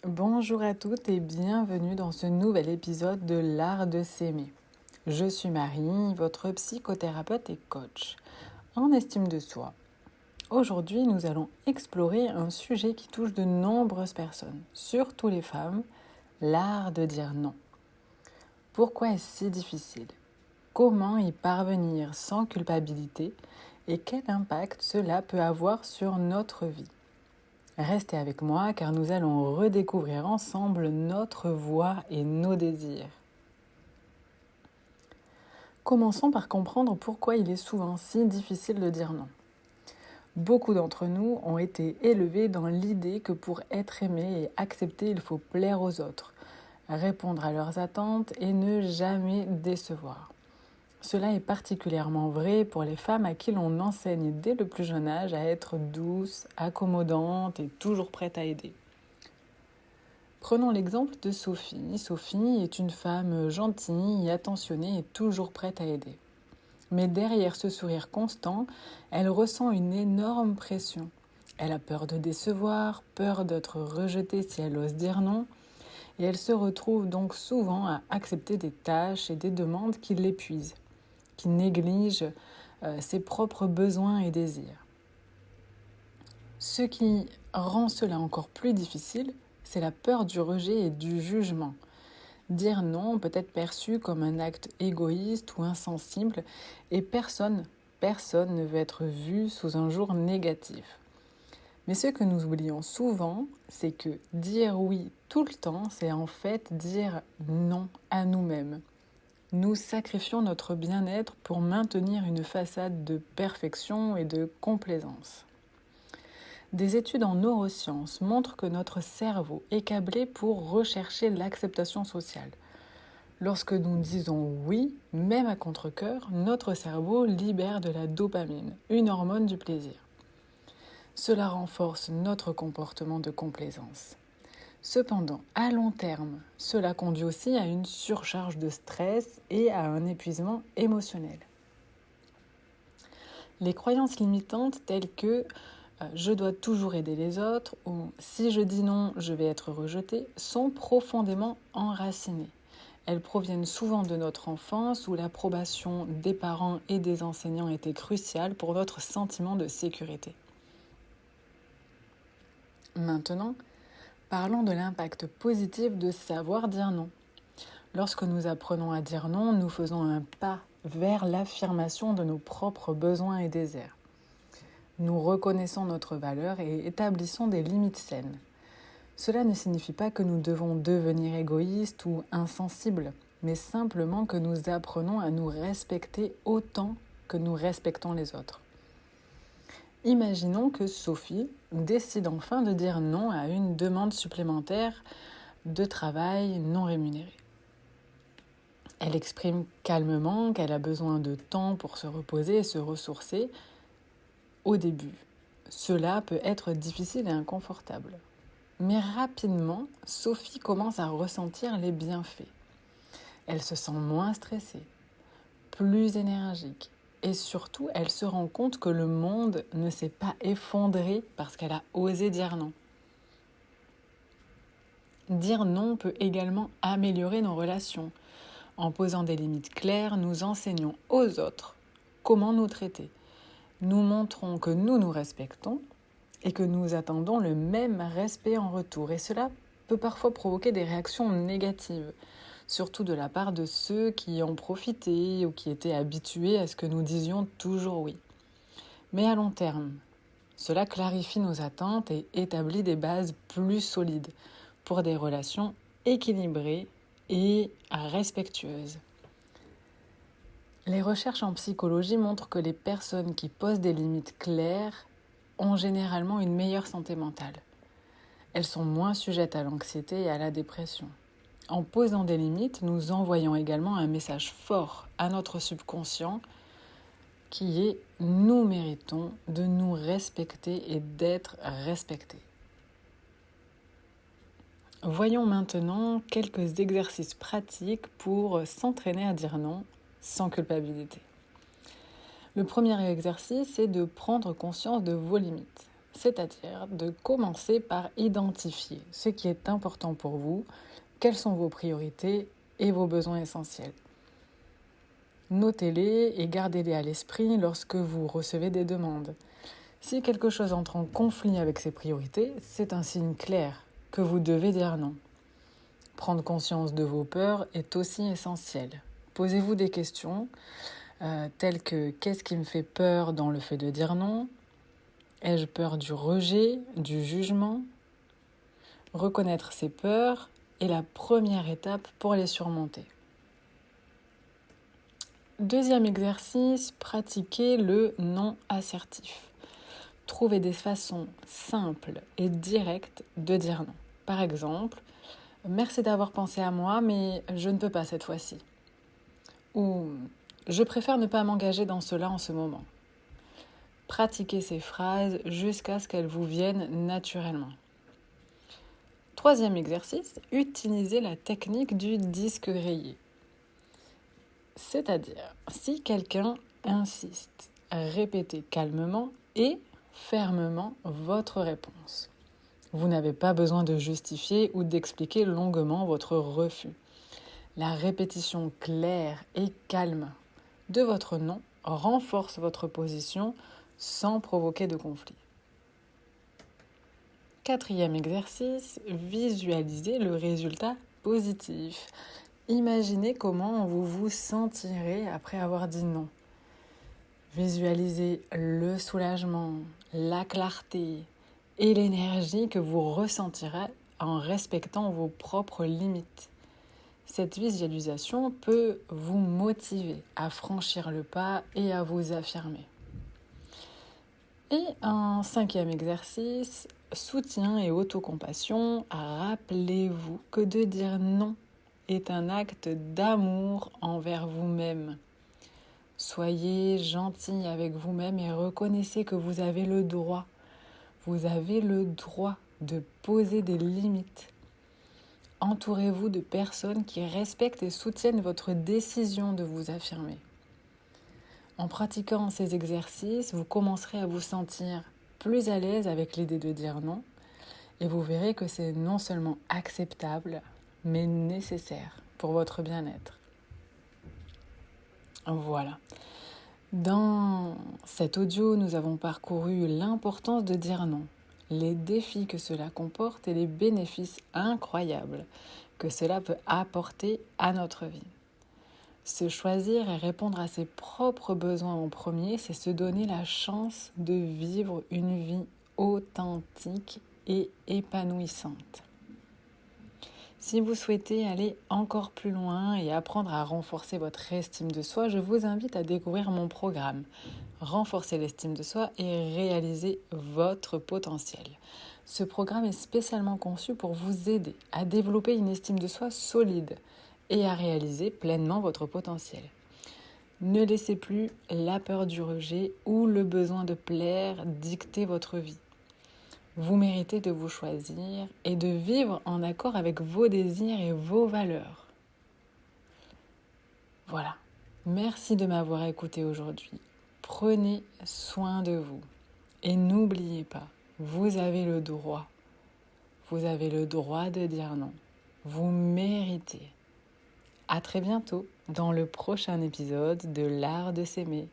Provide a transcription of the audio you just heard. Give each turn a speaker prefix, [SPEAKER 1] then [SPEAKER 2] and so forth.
[SPEAKER 1] Bonjour à toutes et bienvenue dans ce nouvel épisode de l'art de s'aimer. Je suis Marie, votre psychothérapeute et coach en estime de soi. Aujourd'hui, nous allons explorer un sujet qui touche de nombreuses personnes, surtout les femmes, l'art de dire non. Pourquoi est-ce si difficile? Comment y parvenir sans culpabilité et quel impact cela peut avoir sur notre vie? Restez avec moi car nous allons redécouvrir ensemble notre voix et nos désirs. Commençons par comprendre pourquoi il est souvent si difficile de dire non. Beaucoup d'entre nous ont été élevés dans l'idée que pour être aimé et accepté, il faut plaire aux autres, répondre à leurs attentes et ne jamais décevoir. Cela est particulièrement vrai pour les femmes à qui l'on enseigne dès le plus jeune âge à être douces, accommodantes et toujours prêtes à aider. Prenons l'exemple de Sophie. Sophie est une femme gentille, attentionnée et toujours prête à aider. Mais derrière ce sourire constant, elle ressent une énorme pression. Elle a peur de décevoir, peur d'être rejetée si elle ose dire non, et elle se retrouve donc souvent à accepter des tâches et des demandes qui l'épuisent, qui négligent ses propres besoins et désirs. Ce qui rend cela encore plus difficile, c'est la peur du rejet et du jugement. Dire non peut être perçu comme un acte égoïste ou insensible et personne ne veut être vu sous un jour négatif. Mais ce que nous oublions souvent, c'est que dire oui tout le temps, c'est en fait dire non à nous-mêmes. Nous sacrifions notre bien-être pour maintenir une façade de perfection et de complaisance. Des études en neurosciences montrent que notre cerveau est câblé pour rechercher l'acceptation sociale. Lorsque nous disons oui, même à contre-cœur, notre cerveau libère de la dopamine, une hormone du plaisir. Cela renforce notre comportement de complaisance. Cependant, à long terme, cela conduit aussi à une surcharge de stress et à un épuisement émotionnel. Les croyances limitantes telles que je dois toujours aider les autres ou si je dis non, je vais être rejeté sont profondément enracinées. Elles proviennent souvent de notre enfance où l'approbation des parents et des enseignants était cruciale pour notre sentiment de sécurité. Maintenant, parlons de l'impact positif de savoir dire non. Lorsque nous apprenons à dire non, nous faisons un pas vers l'affirmation de nos propres besoins et désirs. Nous reconnaissons notre valeur et établissons des limites saines. Cela ne signifie pas que nous devons devenir égoïstes ou insensibles, mais simplement que nous apprenons à nous respecter autant que nous respectons les autres. Imaginons que Sophie décide enfin de dire non à une demande supplémentaire de travail non rémunéré. Elle exprime calmement qu'elle a besoin de temps pour se reposer et se ressourcer au début. Cela peut être difficile et inconfortable. Mais rapidement, Sophie commence à ressentir les bienfaits. Elle se sent moins stressée, plus énergique et surtout, elle se rend compte que le monde ne s'est pas effondré parce qu'elle a osé dire non. Dire non peut également améliorer nos relations. En posant des limites claires, nous enseignons aux autres comment nous traiter. Nous montrons que nous nous respectons et que nous attendons le même respect en retour. Et cela peut parfois provoquer des réactions négatives, surtout de la part de ceux qui ont profité ou qui étaient habitués à ce que nous disions toujours oui. Mais à long terme, cela clarifie nos attentes et établit des bases plus solides pour des relations équilibrées et respectueuses. Les recherches en psychologie montrent que les personnes qui posent des limites claires ont généralement une meilleure santé mentale. Elles sont moins sujettes à l'anxiété et à la dépression. En posant des limites, nous envoyons également un message fort à notre subconscient qui est « nous méritons de nous respecter et d'être respectés ». Voyons maintenant quelques exercices pratiques pour s'entraîner à dire non sans culpabilité. Le premier exercice est de prendre conscience de vos limites. c'est-à-dire de commencer par identifier ce qui est important pour vous, quelles sont vos priorités et vos besoins essentiels. Notez-les et gardez-les à l'esprit lorsque vous recevez des demandes. Si quelque chose entre en conflit avec ces priorités, c'est un signe clair que vous devez dire non. Prendre conscience de vos peurs est aussi essentiel. Posez-vous des questions telles que qu'est-ce qui me fait peur dans le fait de dire non ? Ai-je peur du rejet, du jugement ? Reconnaître ces peurs est la première étape pour les surmonter. Deuxième exercice, pratiquez le non assertif. Trouvez des façons simples et directes de dire non. Par exemple, merci d'avoir pensé à moi, mais je ne peux pas cette fois-ci. Ou je préfère ne pas m'engager dans cela en ce moment. Pratiquez ces phrases jusqu'à ce qu'elles vous viennent naturellement. Troisième exercice, utilisez la technique du disque rayé. C'est-à-dire, si quelqu'un insiste, répétez calmement et fermement votre réponse. Vous n'avez pas besoin de justifier ou d'expliquer longuement votre refus. La répétition claire et calme de votre non renforce votre position sans provoquer de conflit. Quatrième exercice, visualisez le résultat positif. Imaginez comment vous vous sentirez après avoir dit non. Visualisez le soulagement, la clarté et l'énergie que vous ressentirez en respectant vos propres limites. Cette visualisation peut vous motiver à franchir le pas et à vous affirmer. Et un cinquième exercice, soutien et autocompassion. Rappelez-vous que de dire non est un acte d'amour envers vous-même. Soyez gentil avec vous-même et reconnaissez que vous avez le droit. Vous avez le droit de poser des limites. Entourez-vous de personnes qui respectent et soutiennent votre décision de vous affirmer. En pratiquant ces exercices, vous commencerez à vous sentir plus à l'aise avec l'idée de dire non et vous verrez que c'est non seulement acceptable, mais nécessaire pour votre bien-être. Voilà. Dans cet audio, nous avons parcouru l'importance de dire non, les défis que cela comporte et les bénéfices incroyables que cela peut apporter à notre vie. Se choisir et répondre à ses propres besoins en premier, c'est se donner la chance de vivre une vie authentique et épanouissante. Si vous souhaitez aller encore plus loin et apprendre à renforcer votre estime de soi, je vous invite à découvrir mon programme « Renforcer l'estime de soi et réaliser votre potentiel ». Ce programme est spécialement conçu pour vous aider à développer une estime de soi solide et à réaliser pleinement votre potentiel. Ne laissez plus la peur du rejet ou le besoin de plaire dicter votre vie. Vous méritez de vous choisir et de vivre en accord avec vos désirs et vos valeurs. Voilà. Merci de m'avoir écouté aujourd'hui. Prenez soin de vous. Et n'oubliez pas, vous avez le droit. Vous avez le droit de dire non. Vous méritez. À très bientôt dans le prochain épisode de l'art de s'aimer.